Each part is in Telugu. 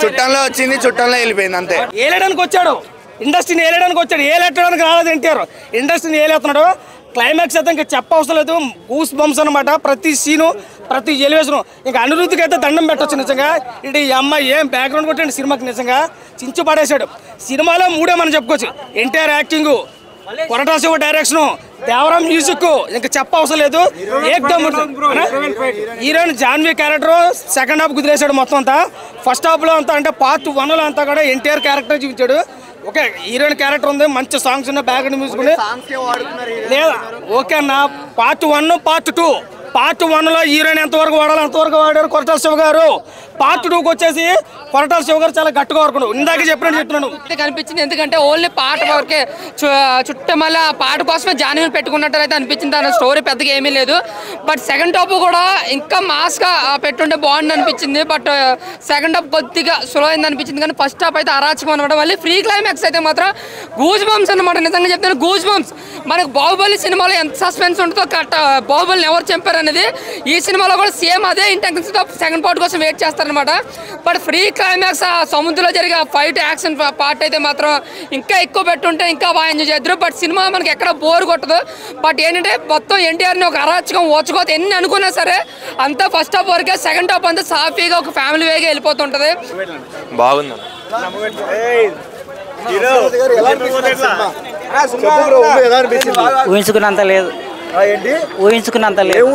చుట్టంలో వచ్చింది, చుట్టంలో వెళ్ళిపోయింది అంతే. ఏలేయడానికి వచ్చాడు, ఇండస్ట్రీని ఏలేయడానికి వచ్చాడు, ఏలెట్టడానికి రాలేదు ఎన్టీఆర్. ఇండస్ట్రీని ఏలేస్తున్నాడు. క్లైమాక్స్ అయితే ఇంకా చెప్పవసరం లేదు, గూస్ బంప్స్ అనమాట. ప్రతి సీను, ప్రతి ఎలివేషను. ఇంకా అనిరుద్ధికి అయితే దండం పెట్టచ్చు నిజంగా. ఇటు ఈ అమ్మాయి ఏం బ్యాక్గ్రౌండ్ కొట్టండి సినిమాకి, నిజంగా చించు పడేశాడు. సినిమాలో మూడే మనం చెప్పుకోవచ్చు: ఎన్టీఆర్ యాక్టింగ్, కొరటా శివ డైరెక్షన్, దేవరాం మ్యూజిక్. ఇంకా చెప్పవసరం లేదు. ఏకదమ్ heroine Janhvi character second half కుదిరేశాడు మొత్తం అంతా. ఫస్ట్ హాఫ్లో అంతా అంటే పార్ట్ 1లో అంతా కూడా ఎన్టీఆర్ క్యారెక్టర్ చూపించాడు. ఓకే, హీరోయిన్ క్యారెక్టర్ ఉంది, మంచి సాంగ్స్ ఉన్నాయి, బ్యాక్గ్రౌండ్ మ్యూజిక్ ఉంది లేదా. ఓకే అన్న, పార్ట్ 1, పార్ట్ 2. పార్ట్ 1లో హీరోయిన్ ఎంతవరకు వాడాలి అంతవరకు వాడారు కొరటాల శివ గారు. పార్ట్ 2కి వచ్చేసి కొరటాల శివ గారు చాలా గట్టిగా వరకు ఇందాక చెప్తున్నాను కనిపించింది. ఎందుకంటే ఓన్లీ పాట వరకే చుట్టమల్ల పాట కోసమే జాన్వీని పెట్టుకున్నట్టు అయితే అనిపించింది. దాని స్టోరీ పెద్దగా ఏమీ లేదు. బట్ సెకండ్ హాఫ్ కూడా ఇంకా మాస్గా పెట్టుంటే బాగుంది అనిపించింది. బట్ సెకండ్ హాఫ్ కొద్దిగా స్లో అయింది అనిపించింది. కానీ ఫస్ట్ హాఫ్ అయితే అరాచకం అనమాట. మళ్ళీ ఫ్రీ క్లైమాక్స్ అయితే మాత్రం గూజ్ బంప్స్ అనమాట. నిజంగా చెప్తాను, గూజ్ బంప్స్. మనకు బాహుబలి సినిమాలో ఎంత సస్పెన్స్ ఉంటుందో బాహుబలిని ఎవరు చంపారు అనేది ఈ సినిమాలో కూడా సేమ్ అదే ఇంటెన్షన్తో సెకండ్ పార్ట్ కోసం వెయిట్ చేస్తారనమాట. బట్ ఫ్రీ క్లైమాక్స్ ఆ సముద్రంలో జరిగే ఫైట్ యాక్షన్ పార్ట్ అయితే మాత్రం ఇంకా ఎక్కువ పెట్టుంటే ఇంకా బాగా ఎంజాయ్ చేద్దరు. బట్ సినిమా మనకి ఎక్కడ బోర్ కొట్టదు. బట్ ఏంటంటే మొత్తం ఎన్టీఆర్ని ఒక అరాచకం ఓచుకోత ఎన్ని అనుకున్నా సరే అంతా ఫస్ట్ హాఫ్ వరకే, సెకండ్ హాఫ్ అంతా సాఫీగా ఒక ఫ్యామిలీ వేగా వెళ్ళిపోతుంటది. బాగుంది. ఊహించుకున్నంత లేదు, ఊహించుకున్నంత లేదు.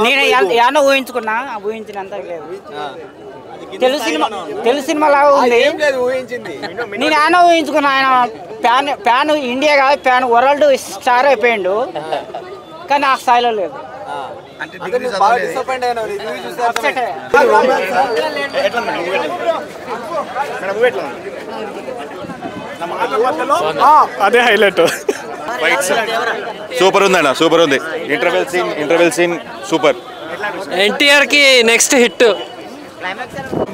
నేను ఏమన్నా ఊహించుకున్నా, ఊహించినంత లేదు. తెలుగు సినిమా లాగా ఉంది. నేను ఏమన్నా ఊహించుకున్నా. ఆయన ప్యాన్ ఇండియా కాదు, ప్యాన్ వరల్డ్ స్టార్ అయిపోయిండు. కానీ ఆ స్థాయిలో లేదు. అదే హైలైట్. సూపర్ ఉందన్న, సూపర్ ఉంది. Interval scene super. ఎన్టీఆర్ కి నెక్స్ట్ హిట్.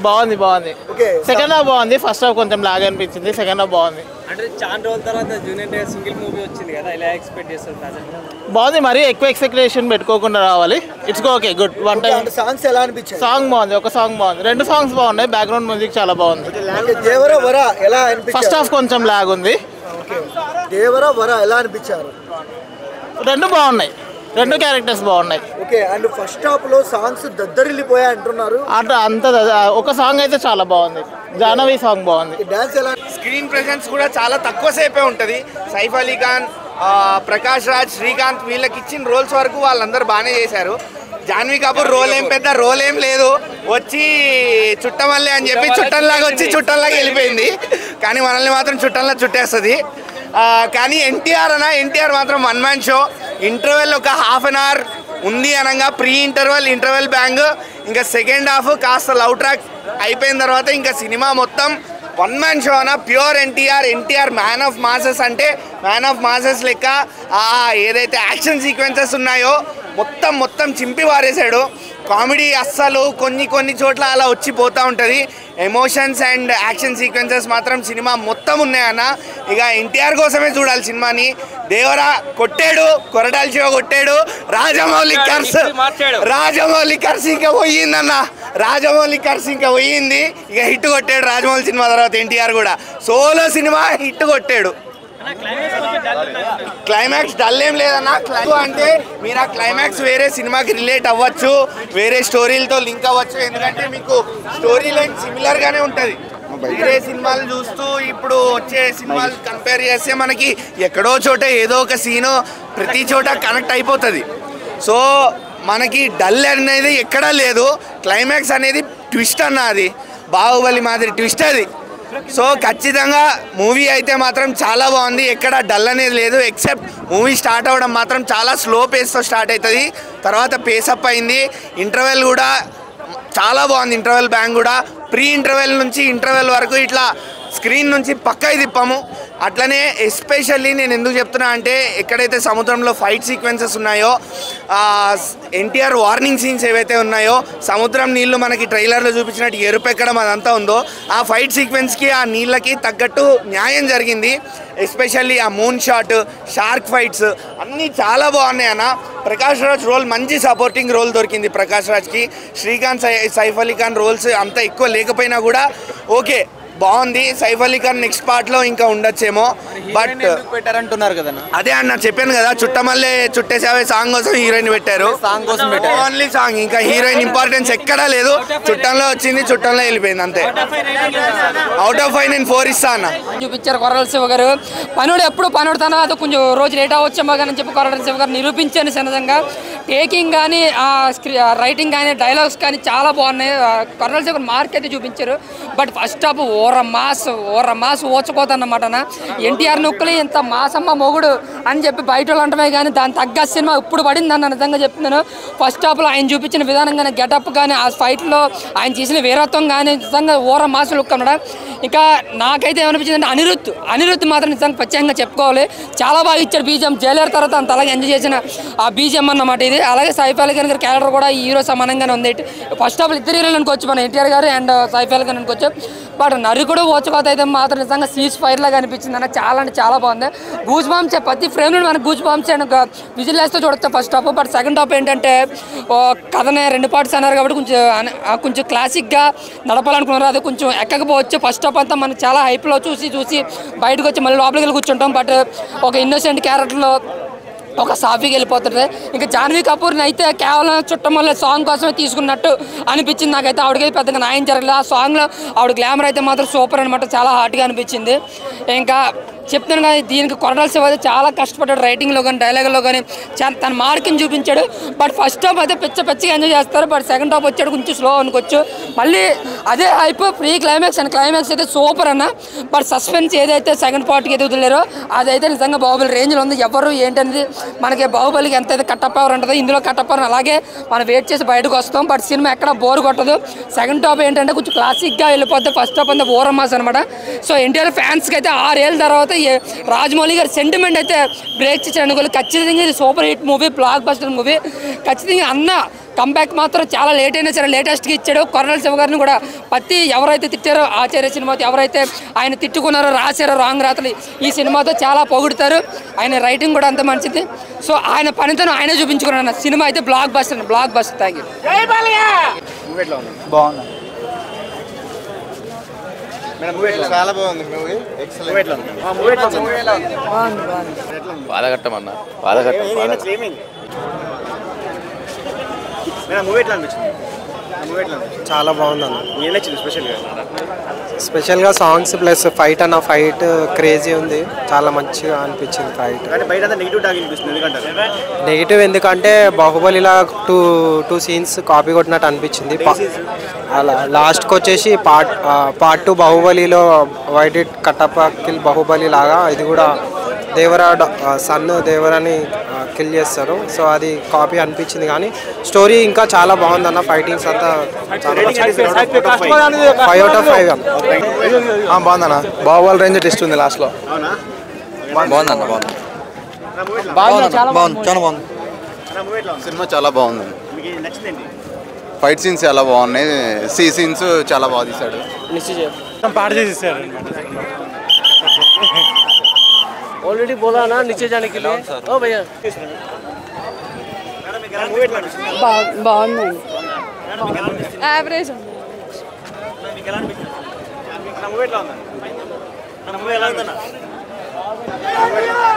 బాగుంది. సెకండ్ హాఫ్ బాగుంది. ఫస్ట్ హాఫ్ కొంచెం లాగ్ అనిపించింది. సెకండ్ హాఫ్ బాగుంది. అంటే చాలా రోజుల తర్వాత జూనియర్ సింగిల్ మూవీ వచ్చింది కదా, ఇలా ఎక్స్పెక్ట్ చేస్తారు? బాగుంది. మరీ ఎక్కువ ఎక్స్పెక్టేషన్ పెట్టుకోకుండా రావాలి. It's okay, good. One time. Songs ఎలా అనిపించాయి? సాంగ్ బాగుంది, ఒక సాంగ్ బాగుంది. 2 సాంగ్స్ బాగున్నాయి. బ్యాక్గ్రౌండ్ మ్యూజిక్ చాలా బాగుంది. దేవర వర ఎలా అనిపించారు? ఫస్ట్ హాఫ్ కొంచెం లాగ్ ఉంది. దేవర వర ఎలా అనిపించారు? 2 బాగున్నాయి. 2 క్యారెక్టర్స్ బాగున్నాయి. ఓకే, అండ్ ఫస్ట్ హాఫ్ లో సాంగ్స్ దద్దరిల్లిపోయా అంటున్నారు. అంత ఒక సాంగ్ అయితే చాలా బాగుంది. జాహ్నవి సాంగ్ బాగుంది. డాన్స్ ఎలా? స్క్రీన్ ప్రెజెన్స్ కూడా చాలా తక్కువ సేపే ఉంటుంది. సైఫ్ అలీ ఖాన్, ప్రకాష్ రాజ్, శ్రీకాంత్ వీళ్ళకి ఇచ్చిన రోల్స్ వరకు వాళ్ళందరూ బాగానే చేశారు. జాన్వీ కపూర్ పెద్ద రోల్ ఏం లేదు, వచ్చి చుట్టమల్లే అని చెప్పి చుట్టంలాగా వచ్చి చుట్టంలాగా వెళ్ళిపోయింది. కానీ మనల్ని మాత్రం చుట్టంలా చుట్టేస్తుంది. కానీ ఎన్టీఆర్ మాత్రం 1 మ్యాన్ షో. ఇంటర్వెల్ ఒక హాఫ్ అన్ అవర్ ఉంది అనగా ప్రీ ఇంటర్వెల్ బ్యాంగ్. ఇంకా సెకండ్ హాఫ్ కాస్త లవ్ ట్రాక్ అయిపోయిన తర్వాత ఇంకా సినిమా మొత్తం 1 మ్యాన్ షో అన్న. Pure NTR man of masses అంటే మ్యాన్ ఆఫ్ మాసెస్ లెక్క ఏదైతే యాక్షన్ సీక్వెన్సెస్ ఉన్నాయో మొత్తం చింపి వారేశాడు. కామెడీ అస్సలు కొన్ని చోట్ల అలా వచ్చి పోతూ ఉంటుంది. ఎమోషన్స్ అండ్ యాక్షన్ సీక్వెన్సెస్ మాత్రం సినిమా మొత్తం ఉన్నాయన్న. ఇక ఎన్టీఆర్ కోసమే చూడాలి సినిమాని. దేవరా కొట్టాడు, కొరటాల శివ కొట్టాడు, రాజమౌళి కర్స్ ఇంకా పోయిందన్న. ఇంకా పోయింది. ఇక హిట్ కొట్టాడు రాజమౌళి సినిమా తర్వాత. ఎన్టీఆర్ కూడా సోలో సినిమా హిట్ కొట్టాడు. క్లైమాక్స్ డల్ ఏం లేదన్నా. అంటే మీరు ఆ క్లైమాక్స్ వేరే సినిమాకి రిలేట్ అవ్వచ్చు, వేరే స్టోరీలతో లింక్ అవ్వచ్చు. ఎందుకంటే మీకు స్టోరీ లైన్ సిమిలర్ గానే ఉంటుంది. వేరే సినిమాలు చూస్తూ ఇప్పుడు వచ్చే సినిమాలు కంపేర్ చేస్తే మనకి ఎక్కడో చోట ఏదో ఒక సీను ప్రతి చోట కనెక్ట్ అయిపోతుంది. సో మనకి డల్ అనేది ఎక్కడా లేదు. క్లైమాక్స్ అనేది ట్విస్ట్ అన్న, అది బాహుబలి మాదిరి ట్విస్ట్ అది. సో ఖచ్చితంగా మూవీ అయితే మాత్రం చాలా బాగుంది. ఎక్కడ డల్ అనేది లేదు. ఎక్సెప్ట్ మూవీ స్టార్ట్ అవ్వడం మాత్రం చాలా స్లో పేస్తో స్టార్ట్ అవుతుంది, తర్వాత పేసప్ అయింది. ఇంటర్వెల్ కూడా చాలా బాగుంది. ఇంటర్వెల్ బ్యాంగ్ కూడా ప్రీ ఇంటర్వెల్ నుంచి ఇంటర్వెల్ వరకు ఇట్లా స్క్రీన్ నుంచి పక్కకి తిప్పాము. అట్లనే ఎస్పెషల్లీ నేను ఎందుకు చెప్తున్నా అంటే ఎక్కడైతే సముద్రంలో ఫైట్ సీక్వెన్సెస్ ఉన్నాయో, ఎన్టీఆర్ వార్నింగ్ సీన్స్ ఏవైతే ఉన్నాయో, సముద్రం నీళ్లు మనకి ట్రైలర్లో చూపించినట్టు ఎరుపెక్కడం అదంతా ఉందో, ఆ ఫైట్ సీక్వెన్స్కి ఆ నీళ్ళకి తగ్గట్టు న్యాయం జరిగింది. ఎస్పెషల్లీ ఆ మూన్ షాట్, షార్క్ ఫైట్స్ అన్నీ చాలా బాగున్నాయి అన్న. ప్రకాష్ రాజ్ రోల్ మంచి సపోర్టింగ్ రోల్ దొరికింది ప్రకాష్ రాజ్కి. శ్రీకాంత్, సైఫ్ అలీ ఖాన్ రోల్స్ అంత ఎక్కువ లేకపోయినా కూడా ఓకే బాగుంది. సైఫ్ అలీ ఖాన్ నెక్స్ట్ పార్ట్లో ఇంకా ఉండొచ్చేమో. బట్ పెట్టారంటున్నారు కదా, అదే అన్న చెప్పాను కదా, చుట్టమల్లే చుట్టేసావే సాంగ్ కోసం హీరోయిన్ పెట్టారు. ఓన్లీ సాంగ్, ఇంకా హీరోయిన్ ఇంపార్టెన్స్ ఎక్కడా లేదు. చుట్టంలో వచ్చింది, చుట్టంలో వెళ్ళిపోయింది అంతే. అవుట్ ఆఫ్ 5 నేను 4 ఇస్తా అన్న. చూపించారు కొరటాల శివ గారు. పనుడు ఎప్పుడు పనుడుతానో అది కొంచెం రోజు లేట్ అవ్వచ్చేమో కానీ చెప్పి కొరటాల శివ గారు నిరూపించాను సహజంగా. టేకింగ్ కానీ, రైటింగ్ కానీ, డైలాగ్స్ కానీ చాలా బాగున్నాయి. కొరటాల శివ గారు మార్క్ అయితే చూపించారు. బట్ ఫస్ట్ హాఫ్ ఓర మాస్ ఓచుకోదన్నమాట. ఎన్టీఆర్ నొక్కులు ఇంత మాసమ్మ మొగుడు అని చెప్పి బయట వాళ్ళు అంటమే కానీ దాని తగ్గ సినిమా ఇప్పుడు పడింది అన్న నిజంగా చెప్తున్నాను. ఫస్ట్ హాఫ్లో ఆయన చూపించిన విధానం కానీ, గెటప్ కానీ, ఆ ఫైట్లో ఆయన చేసిన వీరత్వం కానీ నిజంగా ఓర మాస్ లుక్ అన్నాడు. ఇంకా నాకైతే ఏమనిపించింది అంటే అనిరుద్ధ్ మాత్రం నిజంగా ప్రత్యేకంగా చెప్పుకోవాలి. చాలా బాగా ఇచ్చాడు బీజిఎం. జైలర్ తర్వాత అంత అలాగే ఎంజాయ్ చేసిన ఆ బీజిఎం అన్నమాట ఇది. అలాగే సైఫ్ అలీ ఖాన్ గారి క్యారెక్టర్ కూడా ఈ హీరో సమానంగానే ఉంది. ఫస్ట్ హాఫ్ ఇద్దరు హీరోలు అనుకోవచ్చు, మన ఎన్టీఆర్ గారు అండ్ సైఫ్ అలీ ఖాన్ అనుకోవచ్చు. బట్ నరుకుడు ఓచుకోత అయితే మాత్రం నిజంగా సీజ్ ఫైర్ లాగా అనిపించింది అన్న. చాలా అంటే చాలా బాగుంది. గూజ్ బాంబ్స్ ప్రతి ఫ్రేమ్ నుండి మనకు గూజ్ బాంబ్స్ అండ్ విజిల్ వేస్తే చూడొచ్చు first half. But second half ఏంటంటే కథనే 2 పార్ట్స్ అన్నారు కాబట్టి కొంచెం క్లాసిక్గా నడపాలనుకున్నారు. అది కొంచెం ఎక్కకపోవచ్చు. ఫస్ట్ హాఫ్ అంతా మనం చాలా హైప్లో చూసి బయటకు వచ్చి మళ్ళీ లోపలికి వెళ్ళి కూర్చుంటాం. బట్ ఒక ఇన్నోసెంట్ క్యారెక్టర్లో ఒక సాఫీకి వెళ్ళిపోతుంది. ఇంకా జాన్వీ కపూర్ని అయితే కేవలం చుట్టం వల్ల సాంగ్ కోసమే తీసుకున్నట్టు అనిపించింది నాకైతే. ఆవిడకైతే పెద్దగా న్యాయం జరగలేదు. ఆ సాంగ్లో ఆవిడ గ్లామర్ అయితే మాత్రం సూపర్ అనమాట. చాలా హాట్గా అనిపించింది. ఇంకా చెప్తాను కానీ దీనికి కొరటాల శివ అయితే చాలా కష్టపడ్డాడు. రైటింగ్లో కానీ, డైలాగ్లో కానీ తన మార్కింగ్ చూపించాడు. బట్ ఫస్ట్ హాఫ్ అయితే పిచ్చిగా ఎంజాయ్ చేస్తారు. బట్ సెకండ్ హాఫ్ వచ్చాడు కొంచెం స్లో అనుకోవచ్చు. మళ్ళీ అదే hype pre climax and climax అయితే సూపర్ అన్న. బట్ సస్పెన్స్ ఏదైతే సెకండ్ పార్ట్కి ఏదో వదిలేరో అదైతే నిజంగా బాహుబలి రేంజ్లో ఉంది. ఎవరు ఏంటనేది మనకి బాహుబలికి ఎంత అయితే కట్టప్ పవర్ ఉంటుందో ఇందులో కట్టప్ పవర్ అలాగే మనం వెయిట్ చేసి బయటకు వస్తాం. బట్ సినిమా ఎక్కడ బోర్ కొట్టదు. సెకండ్ హాఫ్ ఏంటంటే కొంచెం క్లాసిక్గా వెళ్ళిపోద్ది. ఫస్ట్ హాఫ్ అంతా ఓరమాస్ అనమాట. సో ఎన్టీఆర్ ఫ్యాన్స్కి అయితే 6 ఏళ్ళ తర్వాత రాజమౌళి గారి సెంటిమెంట్ అయితే బ్రేక్ చేశాడు. ఖచ్చితంగా ఇది super hit movie, block buster movie. ఖచ్చితంగా అన్న కంబ్యాక్ మాత్రం చాలా లేట్ అయినా సరే లేటెస్ట్గా ఇచ్చాడు. కొరటాల శివ గారిని కూడా ప్రతి ఎవరైతే తిట్టారో ఆచార్య సినిమాతో, ఎవరైతే ఆయన తిట్టుకున్నారో, రాశారో రాంగ్ రాతలు, ఈ సినిమాతో చాలా పొగుడుతారు. ఆయన రైటింగ్ కూడా అంత మంచిది. సో ఆయన పనితో ఆయనే చూపించుకున్నాను. సినిమా అయితే బ్లాక్ బస్టర్. Thank you. బాగుంది. చాలా బాగుంది మూవీ. బాధగట్టం అన్న, బాధగట్టం. చాలా బాగుంది అన్న. స్పెషల్గా సాంగ్స్ ప్లస్ ఫైట్ అన్న, ఫైట్ క్రేజీ ఉంది. చాలా మంచిగా అనిపించింది ఫైట్. నెగిటివ్ ఎందుకంటే బాహుబలిలా టూ సీన్స్ కాపీ కొట్టినట్టు అనిపించింది. అలా లాస్ట్కి వచ్చేసి పార్ట్ 2 బాహుబలిలో white it Kattappa kill Baahubali లాగా ఇది కూడా దేవరా సన్ దేవరాని కిల్ చేస్తారు. సో అది కాపీ అనిపించింది. కానీ స్టోరీ ఇంకా చాలా బాగుందన్న. ఫైటింగ్స్ అంతా చాలా 5 out of 5. బాగుందన్న. బాహుబలి రేంజ్ టెస్ట్ ఉంది లాస్ట్లో. బాగుందన్న. బాగుంది. చాలా బాగుంది. సినిమా చాలా బాగుంది. ఫైట్ సీన్స్ చాలా బాగున్నాయి. సీ సీన్స్ చాలా బాగా తీశాడు. పాట చేసేసారు. ऑलरेडी बोला ना नीचे जाने के लिए. ओ भैया బాగుందండి. యావరేజ్ ఉంది.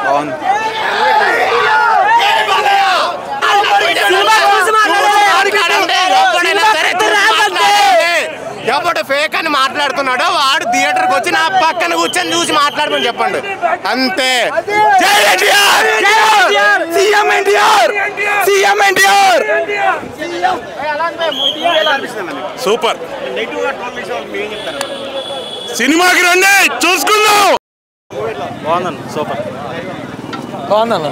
బాగుంది. ఎవడు ఫేక్ అని మాట్లాడుతున్నాడో వాడు థియేటర్కి వచ్చి నా పక్కన కూర్చొని చూసి మాట్లాడమని చెప్పండి అంతే. సూపర్ సినిమాకి రండి చూసుకుందాం. బాగుందన్న. సూపర్ బాగుందన్న.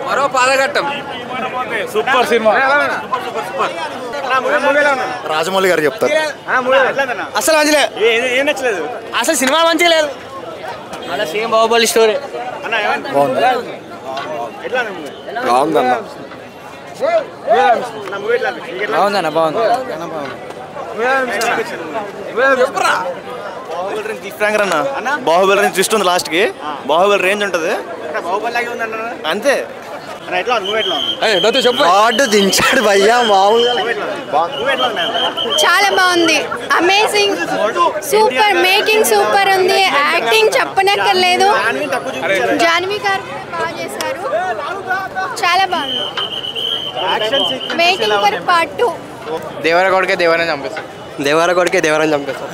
మరో పాదఘట్టం. Super cinema. రాజమౌళి గారు చెప్తారు. అసలు మంచిలే, ఏం నచ్చలేదు? అసలు సినిమా మంచిగా లేదు. అలా సేమ్ బాహుబలి స్టోరీ. బాగుందన్న. బాగుందన్న బాగుంది. బాహుబలి రేంజ్ ట్విస్ట్ ఉంది లాస్ట్ కి. బాహుబలి రేంజ్ ఉంటది అంతే. వాడు దించాడు భయ్యా మామూలుగా. చాలా బాగుంది, అమేజింగ్, సూపర్, మేకింగ్ సూపర్ ఉంది, యాక్టింగ్ చెప్పనక్కర్లేదు. జాన్వీ గారు బాగా చేశారు, చాలా బాగుంది. Making for part 2. దేవర కొడుకే దేవరని చంపేస్తాం. దేవర కొడుకే దేవరని చంపేస్తాం.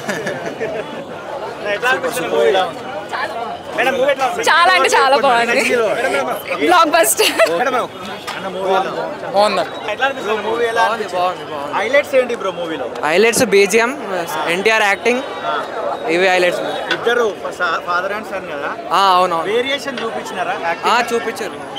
చాలా అంటే చాలా బాగుంది, బ్లాక్ బస్టర్. హైలైట్స్ ఏంటి బ్రో మూవీలో? హైలైట్స్ బీజిఎం, ఎన్టీఆర్ యాక్టింగ్, ఇవి హైలైట్స్. ఇద్దరు ఫాదర్ అండ్ సన్ కదా, అవును వేరియేషన్ చూపించినారా? చూపించారు.